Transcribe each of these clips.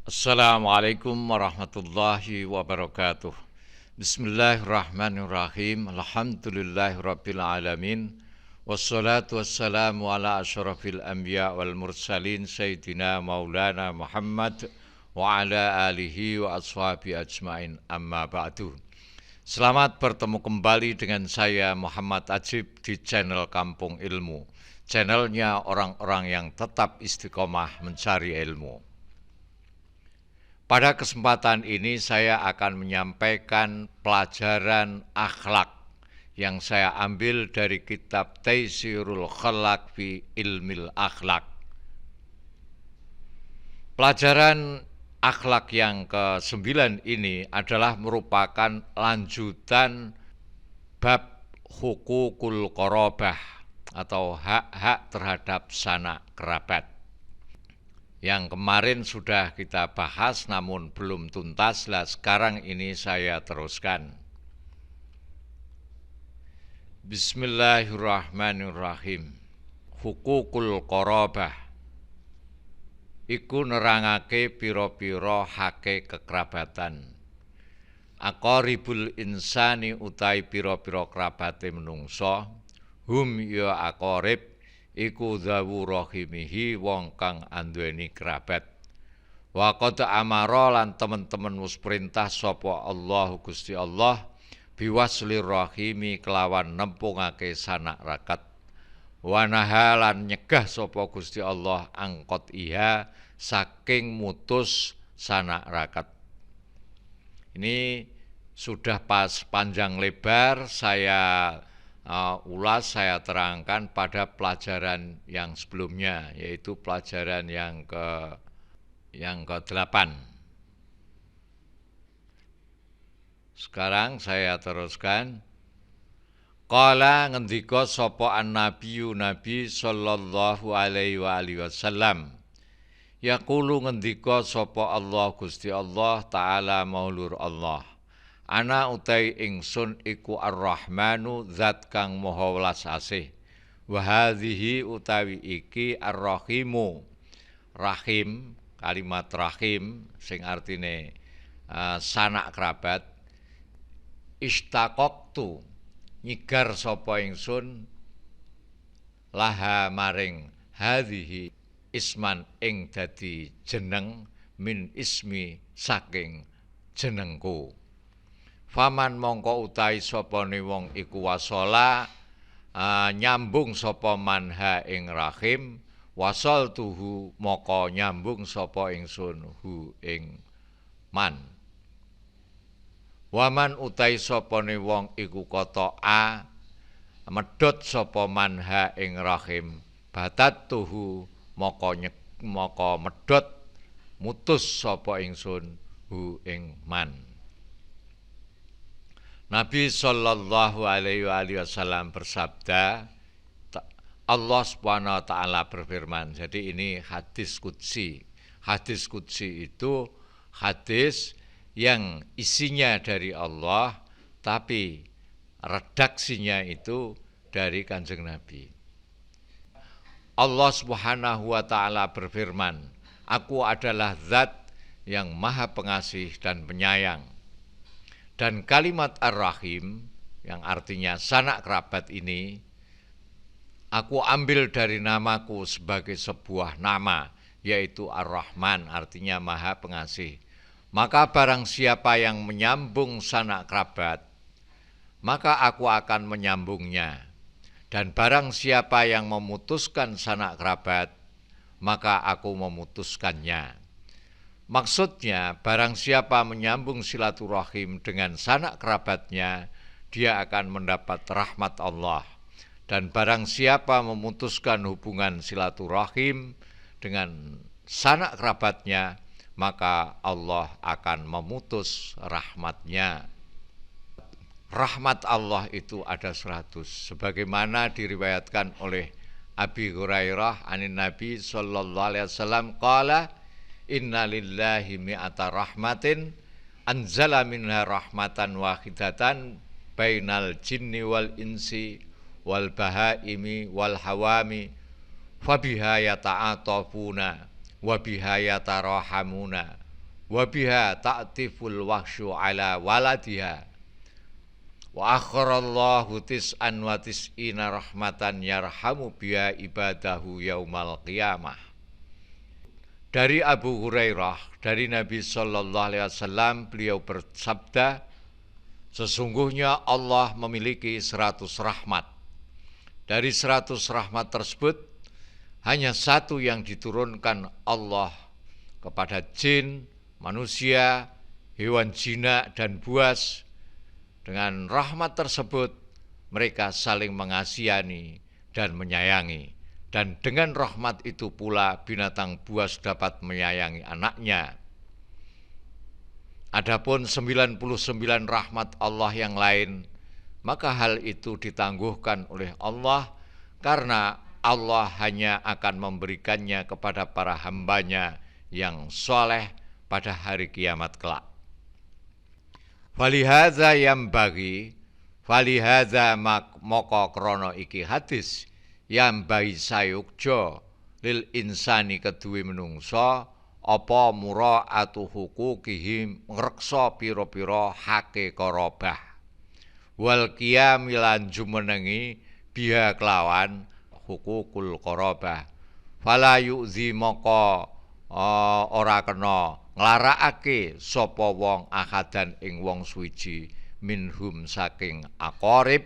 Assalamualaikum warahmatullahi wabarakatuh. Bismillahirrahmanirrahim. Alhamdulillahirabbil alamin. Wassalatu wassalamu ala asyrafil anbiya wal mursalin sayyidina maulana Muhammad wa ala alihi wa ashabi ajmain. Amma ba'du. Selamat bertemu kembali dengan saya Muhammad Ajib di channel Kampung Ilmu. Channelnya orang-orang yang tetap istiqomah mencari ilmu. Pada kesempatan ini saya akan menyampaikan pelajaran akhlak yang saya ambil dari kitab Taysirul Khalaq fi Ilmil Akhlak. Pelajaran akhlak yang ke-9 ini adalah merupakan lanjutan bab hukukul qorobah atau hak-hak terhadap sanak kerabat. Yang kemarin sudah kita bahas namun belum tuntas. Lah sekarang ini saya teruskan. Bismillahirrahmanirrahim. Hukukul qorobah iku nerangake pira-pira hake kekerabatan. Aqaribul insani utai pira-pira kerabate menungso, hum ya aqarib iku dzawu rahimihi wong kang anduweni kerabat. Wa qad amara lan temen-temen wis perintah sapa Allah Gusti Allah biwaslir rahimi kelawan nempungake sanak rakat. Wa nahalan nyegah sapa Gusti Allah angkot iha saking mutus sanak rakat. Ini sudah pas panjang lebar saya ulas, saya terangkan pada pelajaran yang sebelumnya, yaitu pelajaran yang ke-8. Sekarang saya teruskan. Qala ngendika sapa an-nabiyyu nabi sallallahu alaihi wasallam. Yaqulu ngendika sapa Allah Gusti Allah taala maulur Allah. Ana utai ingsun iku ar-Rahmanu zat kang maha welas asih. Wa hadhihi utawi iki ar-Rahimu. Rahim, kalimat rahim sing artine sanak kerabat. Istaqaqtu nyigar sapa ingsun laha maring hadhihi isman ing dadi jeneng min ismi saking jenengku. Faman mongko utai sapane wong iku wasola nyambung sapa manha ing rahim, wasol tuhu moko nyambung sapa ingsun hu ing man. Waman utai sapane wong iku kota a medhot sapa manha ing rahim, batat tuhu moko medhot mutus sapa ingsun hu ing man. Nabi sallallahu alaihi wasallam bersabda, Allah Subhanahu wa taala berfirman. Jadi ini hadis qudsi. Hadis qudsi itu hadis yang isinya dari Allah tapi redaksinya itu dari Kanjeng Nabi. Allah Subhanahu wa taala berfirman, Aku adalah zat yang maha pengasih dan penyayang. Dan kalimat ar-rahim yang artinya sanak kerabat ini aku ambil dari namaku sebagai sebuah nama, yaitu Ar-Rahman, artinya maha pengasih. Maka barang siapa yang menyambung sanak kerabat, maka aku akan menyambungnya. Dan barang siapa yang memutuskan sanak kerabat, maka aku memutuskannya. Maksudnya, barang siapa menyambung silaturahim dengan sanak kerabatnya, dia akan mendapat rahmat Allah. Dan barang siapa memutuskan hubungan silaturahim dengan sanak kerabatnya, maka Allah akan memutus rahmatnya. Rahmat Allah itu ada 100. Sebagaimana diriwayatkan oleh Abi Hurairah anin Nabi sallallahu alaihi wasallam qala inna lillahi mi'ata rahmatin anzala minha rahmatan wahidatan bainal jinni wal insi wal bahaimi wal hawami fabiha yata'atafuna wa biha yatarahamuna wa biha ta'tiful wahsyu ala waladiha wa akharallahu tis'an wa tis'ina rahmatan yarhamu biha ibadahu yaumal qiyamah. Dari Abu Hurairah, dari Nabi sallallahu alaihi wasallam, beliau bersabda, sesungguhnya Allah memiliki 100 rahmat. Dari 100 rahmat tersebut, hanya satu yang diturunkan Allah kepada jin, manusia, hewan jinak, dan buas. Dengan rahmat tersebut, mereka saling mengasihani dan menyayangi. Dan dengan rahmat itu pula binatang buas dapat menyayangi anaknya. Adapun 99 rahmat Allah yang lain, maka hal itu ditangguhkan oleh Allah karena Allah hanya akan memberikannya kepada para hambanya yang soleh pada hari kiamat kelak. Falihadza moko krono iki hadis yang bayi sayukjo lil insani kedue menungso apa muraatu hukukihim ngreksa pira-pira hake korobah wal qiyamilan jumenengi biha kelawan hukukul korobah fala yu'zi moko ora kena nglarakake sapa wong ahadan ing wong suwiji minhum saking aqarib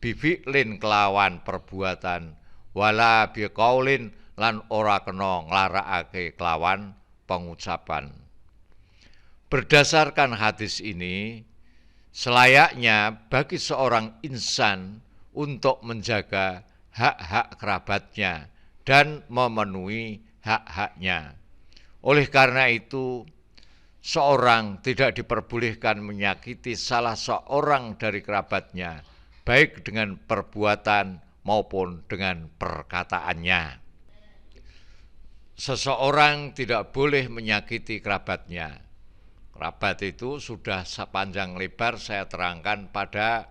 bifi'lin kelawan perbuatan wala biqaulin lan ora kena nglarakake kelawan pengucapan. Berdasarkan hadis ini, selayaknya bagi seorang insan untuk menjaga hak-hak kerabatnya dan memenuhi hak-haknya. Oleh karena itu, seorang tidak diperbolehkan menyakiti salah seorang dari kerabatnya, baik dengan perbuatan maupun dengan perkataannya. Seseorang tidak boleh menyakiti kerabatnya. Kerabat itu sudah sepanjang lebar saya terangkan pada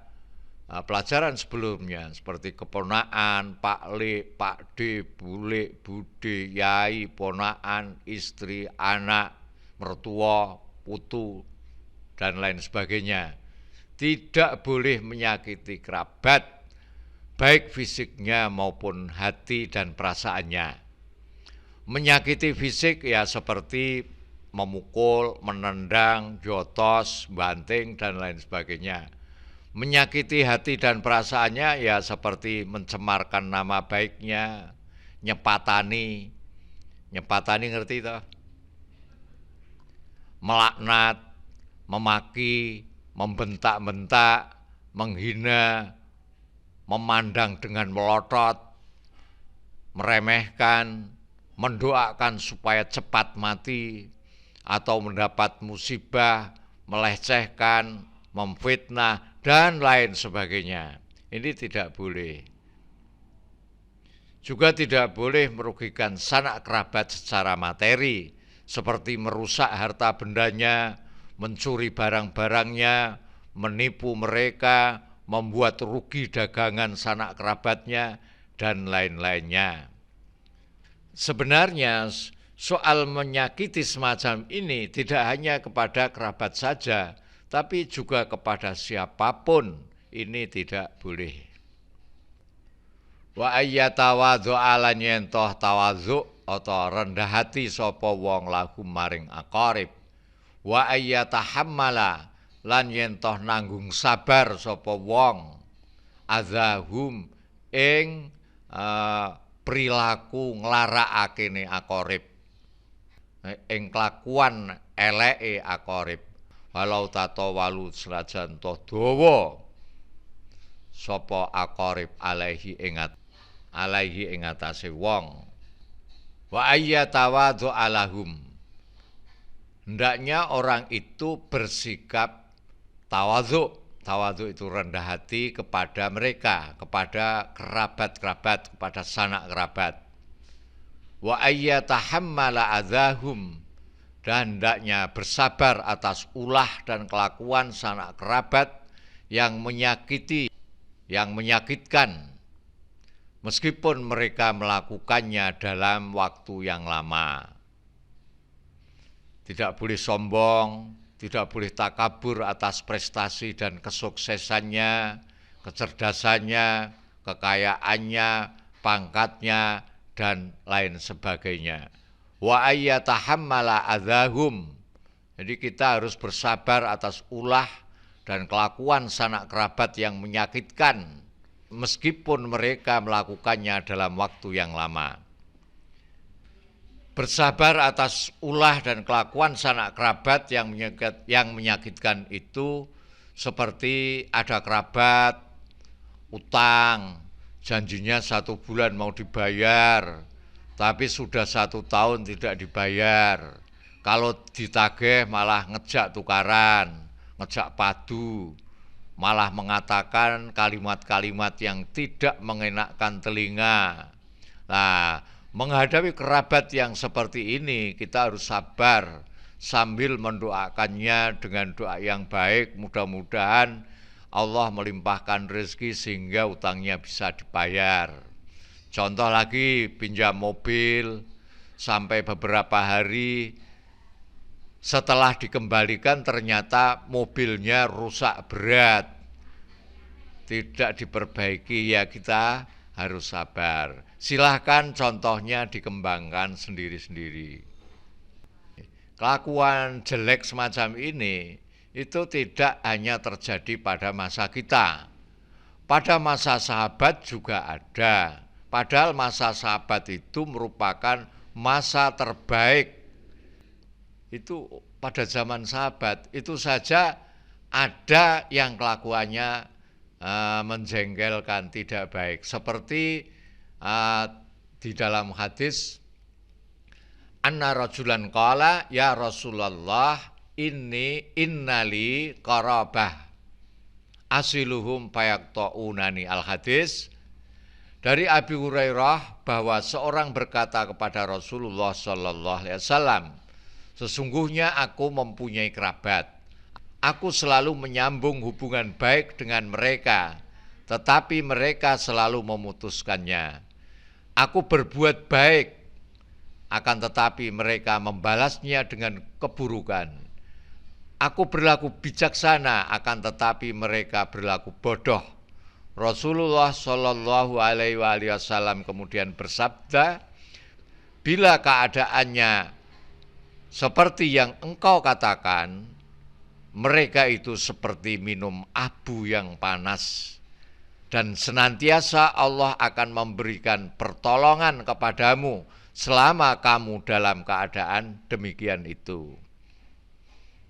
pelajaran sebelumnya, seperti keponaan, Pak Le, Pak D, Bule, Bude, Yai, ponaan, istri, anak, mertua, putu, dan lain sebagainya. Tidak boleh menyakiti kerabat, baik fisiknya maupun hati dan perasaannya. Menyakiti fisik ya seperti memukul, menendang, jotos, banting, dan lain sebagainya. Menyakiti hati dan perasaannya ya seperti mencemarkan nama baiknya, nyepatani ngerti toh? Melaknat, memaki, membentak-bentak, menghina, memandang dengan melotot, meremehkan, mendoakan supaya cepat mati, atau mendapat musibah, melecehkan, memfitnah, dan lain sebagainya. Ini tidak boleh. Juga tidak boleh merugikan sanak kerabat secara materi, seperti merusak harta bendanya, mencuri barang-barangnya, menipu mereka, membuat rugi dagangan sanak kerabatnya, dan lain-lainnya. Sebenarnya soal menyakiti semacam ini tidak hanya kepada kerabat saja, tapi juga kepada siapapun ini tidak boleh. Wa ayyatawadhu ala nyentoh tawadhu atau rendah hati sapa wong lahum maring aqarib. Wa ayyatahammala lan yentoh nanggung sabar sapa wong azahum ing perilaku nglarakake aqarib, ing kelakuan eleke aqarib, walau tatawalu senajan toh dawa sapa aqarib alaihi ing atase wong. Wa ayyatawadhu alahum, hendaknya orang itu bersikap tawadhu. Tawadhu itu rendah hati kepada mereka, kepada kerabat-kerabat, kepada sanak kerabat. Wa ayyatahammala adzahum, dan hendaknya bersabar atas ulah dan kelakuan sanak kerabat yang menyakiti, yang menyakitkan, meskipun mereka melakukannya dalam waktu yang lama. tidak boleh sombong, tidak boleh takabur atas prestasi dan kesuksesannya, kecerdasannya, kekayaannya, pangkatnya, dan lain sebagainya. Wa ayyatahammala adzahum. Jadi kita harus bersabar atas ulah dan kelakuan sanak kerabat yang menyakitkan, meskipun mereka melakukannya dalam waktu yang lama. Bersabar atas ulah dan kelakuan sanak kerabat yang menyakitkan itu seperti ada kerabat, utang, janjinya 1 bulan mau dibayar, tapi sudah 1 tahun tidak dibayar. Kalau ditagih malah ngejak tukaran, ngejak padu, malah mengatakan kalimat-kalimat yang tidak mengenakkan telinga. Nah, menghadapi kerabat yang seperti ini kita harus sabar sambil mendoakannya dengan doa yang baik. Mudah-mudahan Allah melimpahkan rezeki sehingga utangnya bisa dibayar. Contoh lagi, pinjam mobil sampai beberapa hari setelah dikembalikan ternyata mobilnya rusak berat, tidak diperbaiki, ya kita harus sabar. Silahkan contohnya dikembangkan sendiri-sendiri. Kelakuan jelek semacam ini itu tidak hanya terjadi pada masa kita. Pada masa sahabat juga ada. Padahal masa sahabat itu merupakan masa terbaik. Itu pada zaman sahabat, itu saja ada yang kelakuannya menjengkelkan, tidak baik. Seperti di dalam hadis, anna rajulan qala ya Rasulullah innali qarabah asiluhum fayaqta'unani. Al hadis dari Abi Hurairah bahwa seorang berkata kepada Rasulullah sallallahu alaihi wasallam, sesungguhnya aku mempunyai kerabat. Aku selalu menyambung hubungan baik dengan mereka, tetapi mereka selalu memutuskannya. Aku berbuat baik, akan tetapi mereka membalasnya dengan keburukan. Aku berlaku bijaksana, akan tetapi mereka berlaku bodoh. Rasulullah Shallallahu Alaihi Wasallam kemudian bersabda, bila keadaannya seperti yang engkau katakan, mereka itu seperti minum abu yang panas, dan senantiasa Allah akan memberikan pertolongan kepadamu selama kamu dalam keadaan demikian itu.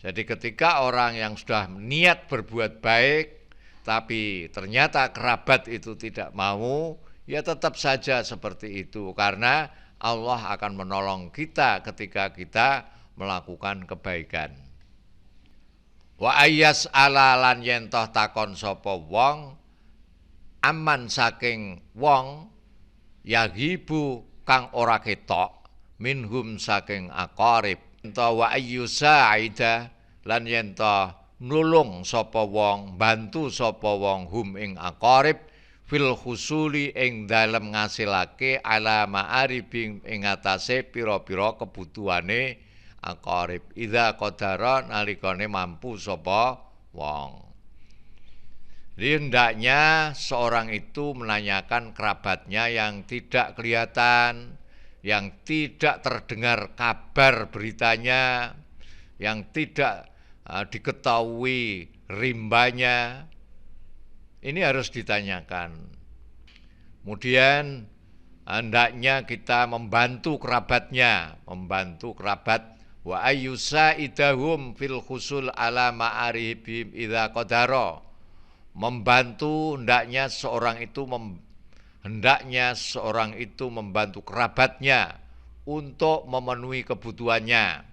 Jadi ketika orang yang sudah niat berbuat baik, tapi ternyata kerabat itu tidak mau, ya tetap saja seperti itu, karena Allah akan menolong kita ketika kita melakukan kebaikan. Wa ayyas ala lan yen toh takon sapa wong aman saking wong yahibu kang ora ketok minhum saking aqarib. Wa ayyusa aida lan yen toh nulung sapa wong, bantu sapa wong hum ing aqarib fil husuli ing dalem ngasilake ala ma'aribing ing atase pira-pira kebutuhane aqarib idza qadara nalikane mampu sapa wong. Jadi hendaknya seorang itu menanyakan kerabatnya yang tidak kelihatan, yang tidak terdengar kabar beritanya, yang tidak diketahui rimbanya. Ini harus ditanyakan. Kemudian hendaknya kita membantu kerabatnya, membantu kerabat. Wa ayyusa idahum fil khusul ala ma'aribim idza qadara. Membantu hendaknya seorang itu membantu kerabatnya untuk memenuhi kebutuhannya,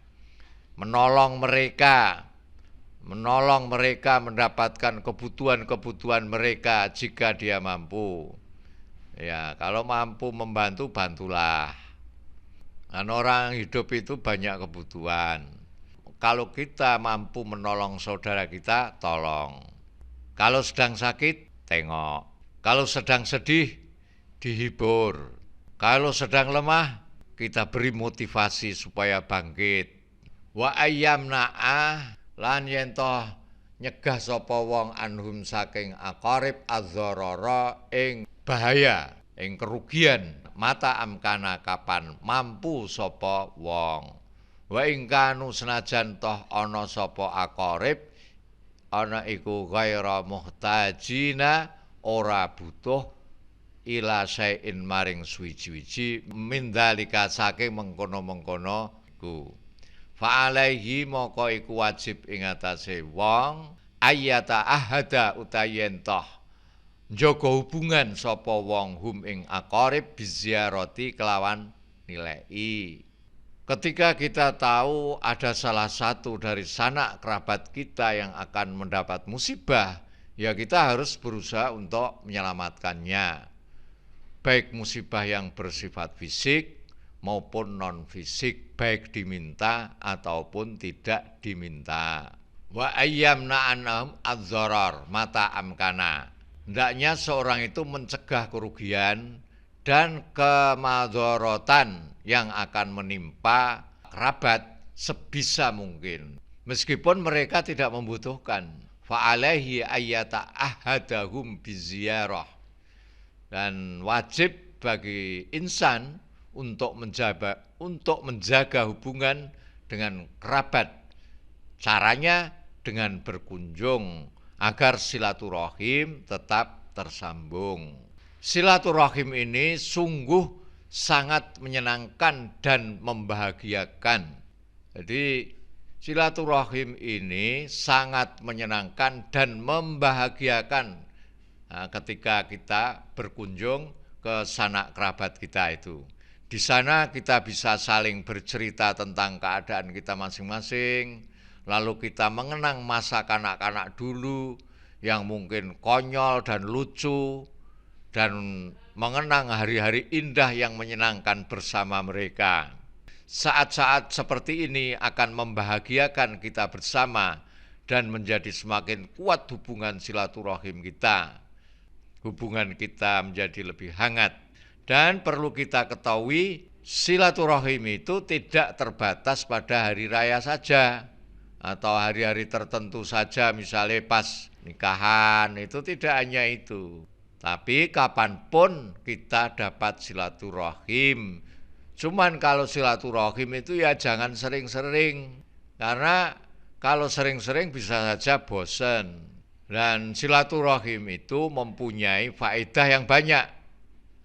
menolong mereka mendapatkan kebutuhan mereka jika dia mampu. Ya, kalau mampu membantu, bantulah. Dan orang hidup itu banyak kebutuhan. Kalau kita mampu menolong saudara kita, tolong. Kalau sedang sakit, tengok. Kalau sedang sedih, dihibur. Kalau sedang lemah, kita beri motivasi supaya bangkit. Wa ayyamna'a lan yen toh nyegah sapa wong anhum saking aqarib azzarara ing bahaya, ing kerugian mata amkana kapan mampu sapa wong. Wa ing kanu senajan toh ana sapa aqarib ana iku ghaira muhtajina ora butuh ila syai'in maring suwiji-wiji mindalika saking mengkono-mengkono iku. Fa alaihi moko iku wajib ing atase wong ayyata ahada utayen toh njaga hubungan sapa wong hum ing aqarib biziarati kelawan nilai. Ketika kita tahu ada salah satu dari sanak kerabat kita yang akan mendapat musibah, ya kita harus berusaha untuk menyelamatkannya. Baik musibah yang bersifat fisik maupun non fisik, baik diminta ataupun tidak diminta. Wa ayyamna anhum adzarar mata amkana. Hendaknya seorang itu mencegah kerugian dan kemadharatan yang akan menimpa kerabat sebisa mungkin. Meskipun mereka tidak membutuhkan. Fa alaihi ayyata ahadahum biziarah. Dan wajib bagi insan untuk menjaga hubungan dengan kerabat. Caranya dengan berkunjung agar silaturahim tetap tersambung. Silaturahim ini sungguh sangat menyenangkan dan membahagiakan. Jadi silaturahim ini sangat menyenangkan dan membahagiakan ketika kita berkunjung ke sanak kerabat kita itu. Di sana kita bisa saling bercerita tentang keadaan kita masing-masing, lalu kita mengenang masa kanak-kanak dulu yang mungkin konyol dan lucu, dan mengenang hari-hari indah yang menyenangkan bersama mereka. Saat-saat seperti ini akan membahagiakan kita bersama dan menjadi semakin kuat hubungan silaturahim kita. Hubungan kita menjadi lebih hangat. Dan perlu kita ketahui, silaturahim itu tidak terbatas pada hari raya saja atau hari-hari tertentu saja, misalnya pas nikahan, itu tidak hanya itu. Tapi kapanpun kita dapat silaturahim. Cuman kalau silaturahim itu ya jangan sering-sering, karena kalau sering-sering bisa saja bosan. Dan silaturahim itu mempunyai faedah yang banyak.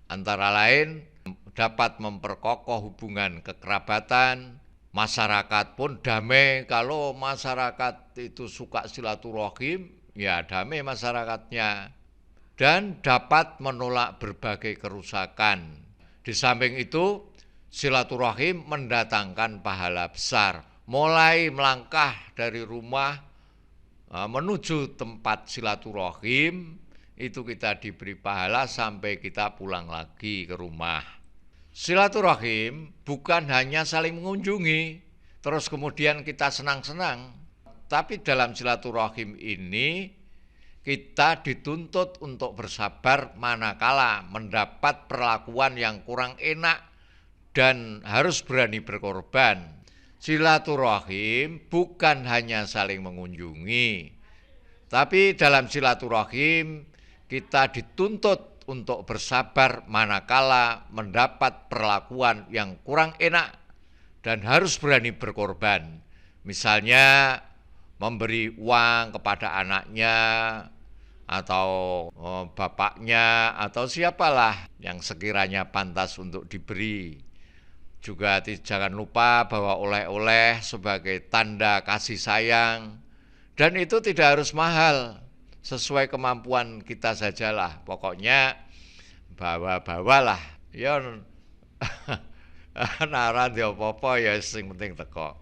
Antara lain dapat memperkokoh hubungan kekerabatan, masyarakat pun damai. Kalau masyarakat itu suka silaturahim, ya damai masyarakatnya. Dan dapat menolak berbagai kerusakan. Di samping itu, silaturahim mendatangkan pahala besar. Mulai melangkah dari rumah menuju tempat silaturahim, itu kita diberi pahala sampai kita pulang lagi ke rumah. Silaturahim bukan hanya saling mengunjungi, terus kemudian kita senang-senang. Tapi dalam silaturahim ini, kita dituntut untuk bersabar manakala mendapat perlakuan yang kurang enak dan harus berani berkorban. Silaturahim bukan hanya saling mengunjungi, tapi dalam silaturahim kita dituntut untuk bersabar manakala mendapat perlakuan yang kurang enak dan harus berani berkorban. Misalnya memberi uang kepada anaknya atau bapaknya atau siapalah yang sekiranya pantas untuk diberi. Juga jangan lupa bawa oleh-oleh sebagai tanda kasih sayang. Dan itu tidak harus mahal, sesuai kemampuan kita sajalah. Pokoknya bawa-bawalah. Ya nara di apa-apa ya sing penting teko.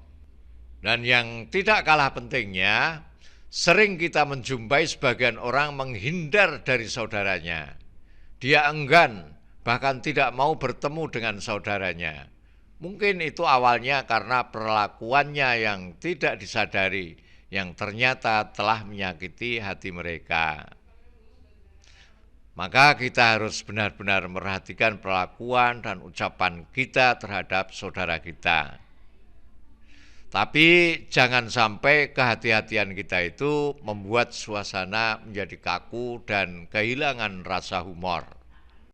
Dan yang tidak kalah pentingnya, sering kita menjumpai sebagian orang menghindar dari saudaranya. Dia enggan, bahkan tidak mau bertemu dengan saudaranya. Mungkin itu awalnya karena perlakuannya yang tidak disadari, yang ternyata telah menyakiti hati mereka. Maka kita harus benar-benar memperhatikan perlakuan dan ucapan kita terhadap saudara kita. Tapi jangan sampai kehati-hatian kita itu membuat suasana menjadi kaku dan kehilangan rasa humor.